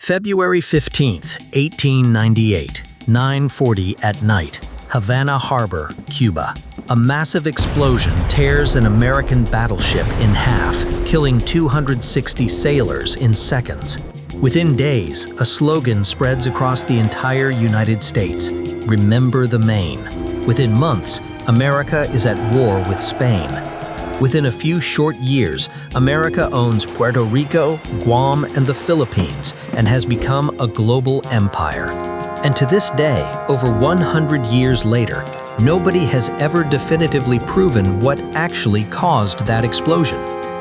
February 15th, 1898, 9:40 at night, Havana Harbor, Cuba. A massive explosion tears an American battleship in half, killing 260 sailors in seconds. Within days, a slogan spreads across the entire United States: "Remember the Maine." Within months, America is at war with Spain. Within a few short years, America owns Puerto Rico, Guam, and the Philippines, and has become a global empire. And to this day, over 100 years later, nobody has ever definitively proven what actually caused that explosion.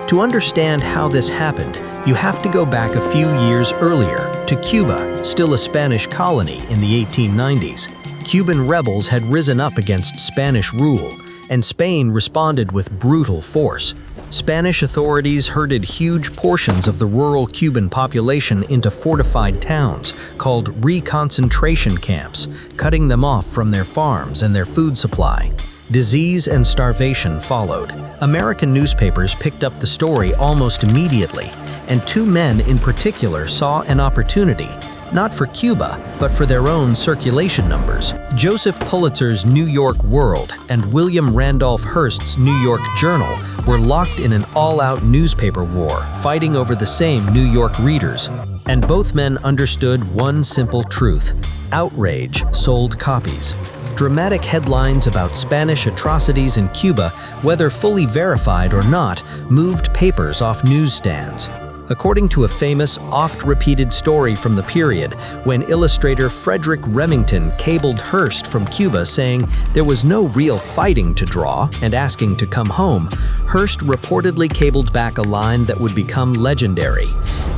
To understand how this happened, you have to go back a few years earlier, to Cuba, still a Spanish colony in the 1890s. Cuban rebels had risen up against Spanish rule, and Spain responded with brutal force. Spanish authorities herded huge portions of the rural Cuban population into fortified towns called reconcentration camps, cutting them off from their farms and their food supply. Disease and starvation followed. American newspapers picked up the story almost immediately, and two men in particular saw an opportunity, not for Cuba, but for their own circulation numbers. Joseph Pulitzer's New York World and William Randolph Hearst's New York Journal were locked in an all-out newspaper war, fighting over the same New York readers. And both men understood one simple truth: outrage sold copies. Dramatic headlines about Spanish atrocities in Cuba, whether fully verified or not, moved papers off newsstands. According to a famous, oft-repeated story from the period, when illustrator Frederick Remington cabled Hearst from Cuba saying there was no real fighting to draw and asking to come home, Hearst reportedly cabled back a line that would become legendary: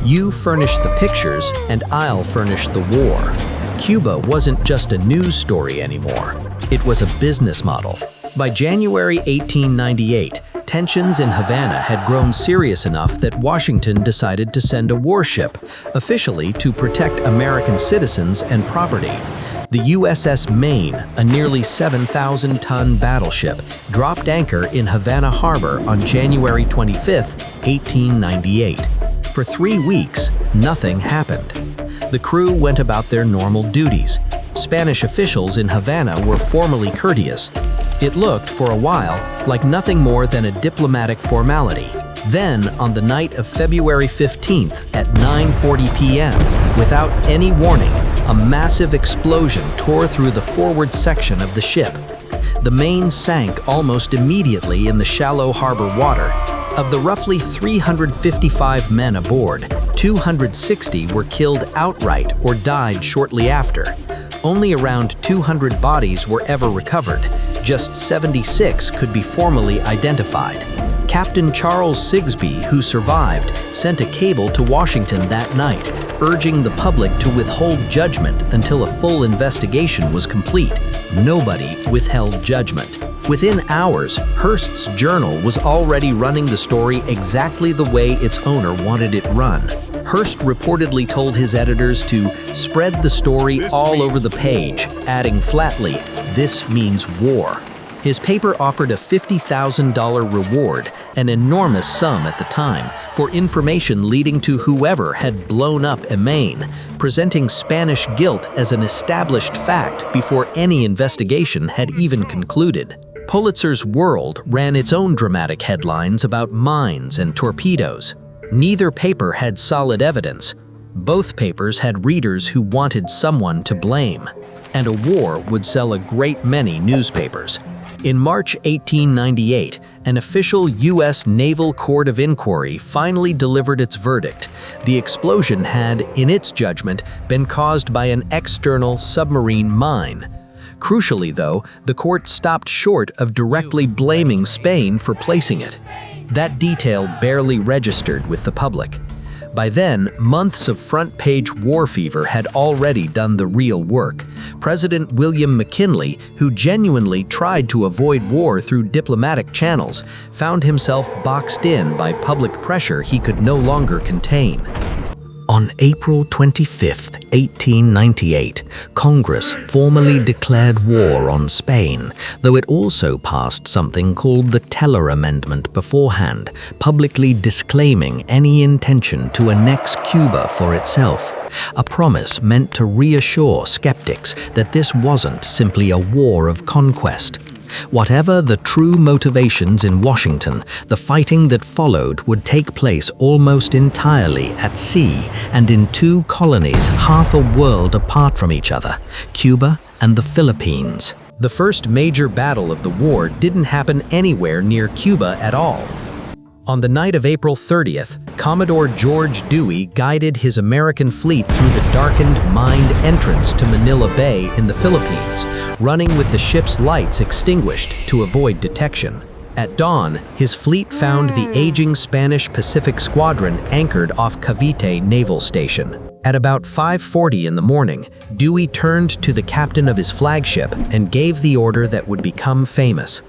"You furnish the pictures and I'll furnish the war." Cuba wasn't just a news story anymore. It was a business model. By January 1898, tensions in Havana had grown serious enough that Washington decided to send a warship, officially to protect American citizens and property. The USS Maine, a nearly 7,000-ton battleship, dropped anchor in Havana Harbor on January 25, 1898. For 3 weeks, nothing happened. The crew went about their normal duties. Spanish officials in Havana were formally courteous. It looked, for a while, like nothing more than a diplomatic formality. Then, on the night of February 15th at 9:40 p.m., without any warning, a massive explosion tore through the forward section of the ship. The Maine sank almost immediately in the shallow harbor water. Of the roughly 355 men aboard, 260 were killed outright or died shortly after. Only around 200 bodies were ever recovered. Just 76 could be formally identified. Captain Charles Sigsbee, who survived, sent a cable to Washington that night, urging the public to withhold judgment until a full investigation was complete. Nobody withheld judgment. Within hours, Hearst's Journal was already running the story exactly the way its owner wanted it run. Hearst reportedly told his editors to spread the story all over the page, adding flatly, "This means war." His paper offered a $50,000 reward, an enormous sum at the time, for information leading to whoever had blown up Maine, presenting Spanish guilt as an established fact before any investigation had even concluded. Pulitzer's World ran its own dramatic headlines about mines and torpedoes. Neither paper had solid evidence. Both papers had readers who wanted someone to blame. And a war would sell a great many newspapers. In March 1898, an official U.S. Naval Court of Inquiry finally delivered its verdict. The explosion had, in its judgment, been caused by an external submarine mine. Crucially, though, the court stopped short of directly blaming Spain for placing it. That detail barely registered with the public. By then, months of front-page war fever had already done the real work. President William McKinley, who genuinely tried to avoid war through diplomatic channels, found himself boxed in by public pressure he could no longer contain. On April 25, 1898, Congress formally declared war on Spain, though it also passed something called the Teller Amendment beforehand, publicly disclaiming any intention to annex Cuba for itself. a promise meant to reassure skeptics that this wasn't simply a war of conquest. Whatever the true motivations in Washington, the fighting that followed would take place almost entirely at sea and in two colonies half a world apart from each other, Cuba and the Philippines. The first major battle of the war didn't happen anywhere near Cuba at all. On the night of April 30th, Commodore George Dewey guided his American fleet through the darkened, mined entrance to Manila Bay in the Philippines, running with the ship's lights extinguished to avoid detection. At dawn, his fleet found the aging Spanish Pacific Squadron anchored off Cavite Naval Station. At about 5:40 in the morning, Dewey turned to the captain of his flagship and gave the order that would become famous.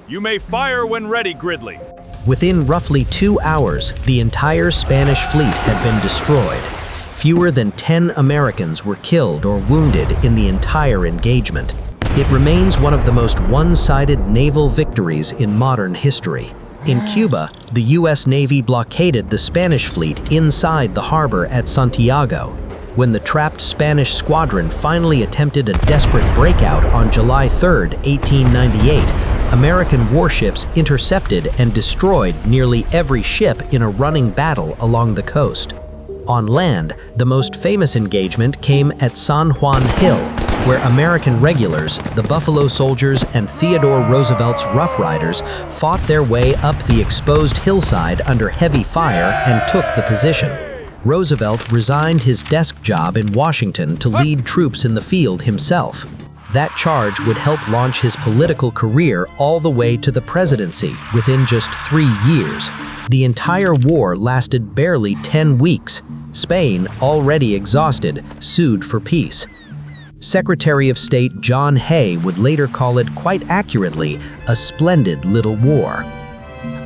"You may fire when ready, Gridley." Within roughly 2 hours, the entire Spanish fleet had been destroyed. Fewer than 10 Americans were killed or wounded in the entire engagement. It remains one of the most one-sided naval victories in modern history. In Cuba, the U.S. Navy blockaded the Spanish fleet inside the harbor at Santiago. When the trapped Spanish squadron finally attempted a desperate breakout on July 3, 1898, American warships intercepted and destroyed nearly every ship in a running battle along the coast. On land, the most famous engagement came at San Juan Hill, where American regulars, the Buffalo Soldiers, and Theodore Roosevelt's Rough Riders fought their way up the exposed hillside under heavy fire and took the position. Roosevelt resigned his desk job in Washington to lead troops in the field himself. That charge would help launch his political career all the way to the presidency within just 3 years. The entire war lasted barely 10 weeks. Spain, already exhausted, sued for peace. Secretary of State John Hay would later call it quite accurately a splendid little war.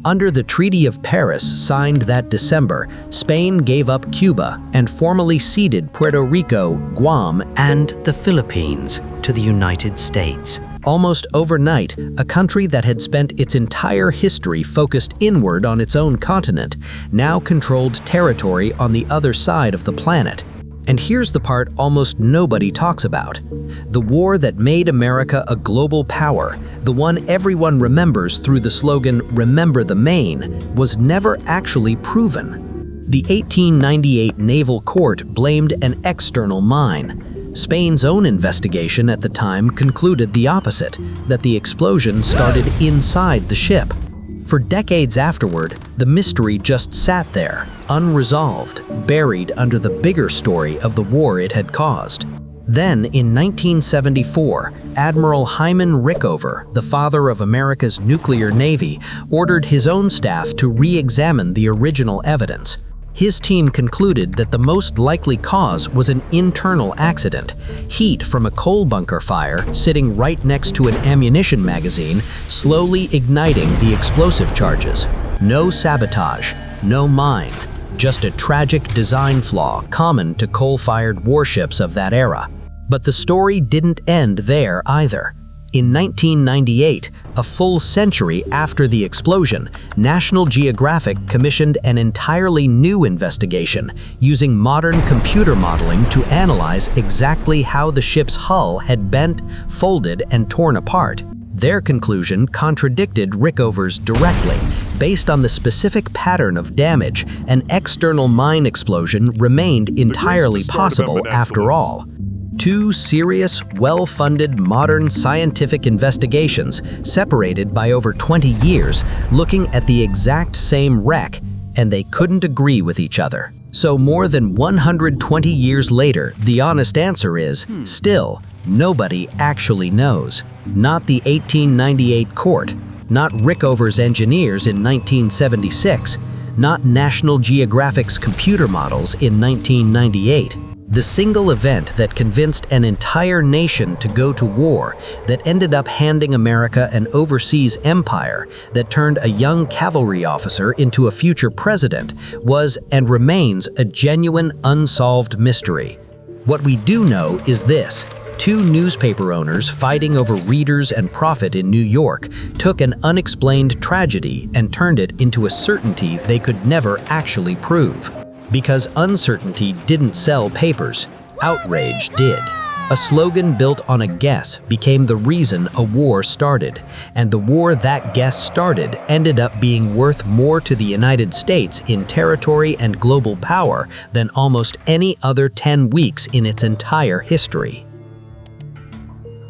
Under the Treaty of Paris signed that December, Spain gave up Cuba and formally ceded Puerto Rico, Guam, and the Philippines to the United States. Almost overnight, a country that had spent its entire history focused inward on its own continent now controlled territory on the other side of the planet. And here's the part almost nobody talks about. The war that made America a global power, the one everyone remembers through the slogan, "Remember the Maine," was never actually proven. The 1898 Naval Court blamed an external mine. Spain's own investigation at the time concluded the opposite, that the explosion started inside the ship. For decades afterward, the mystery just sat there, unresolved, buried under the bigger story of the war it had caused. Then, in 1974, Admiral Hyman Rickover, the father of America's nuclear navy, ordered his own staff to re-examine the original evidence. His team concluded that the most likely cause was an internal accident, heat from a coal bunker fire sitting right next to an ammunition magazine, slowly igniting the explosive charges. No sabotage, no mine, just a tragic design flaw common to coal-fired warships of that era. But the story didn't end there either. In 1998, a full century after the explosion, National Geographic commissioned an entirely new investigation using modern computer modeling to analyze exactly how the ship's hull had bent, folded, and torn apart. Their conclusion contradicted Rickover's directly. Based on the specific pattern of damage, an external mine explosion remained entirely possible after all. Two serious, well-funded modern scientific investigations separated by over 20 years looking at the exact same wreck, and they couldn't agree with each other. So more than 120 years later, the honest answer is, still, nobody actually knows. Not the 1898 court, not Rickover's engineers in 1976, not National Geographic's computer models in 1998. The single event that convinced an entire nation to go to war, that ended up handing America an overseas empire, that turned a young cavalry officer into a future president, was and remains a genuine unsolved mystery. What we do know is this: two newspaper owners fighting over readers and profit in New York took an unexplained tragedy and turned it into a certainty they could never actually prove. Because uncertainty didn't sell papers, outrage did. A slogan built on a guess became the reason a war started, and the war that guess started ended up being worth more to the United States in territory and global power than almost any other 10 weeks in its entire history.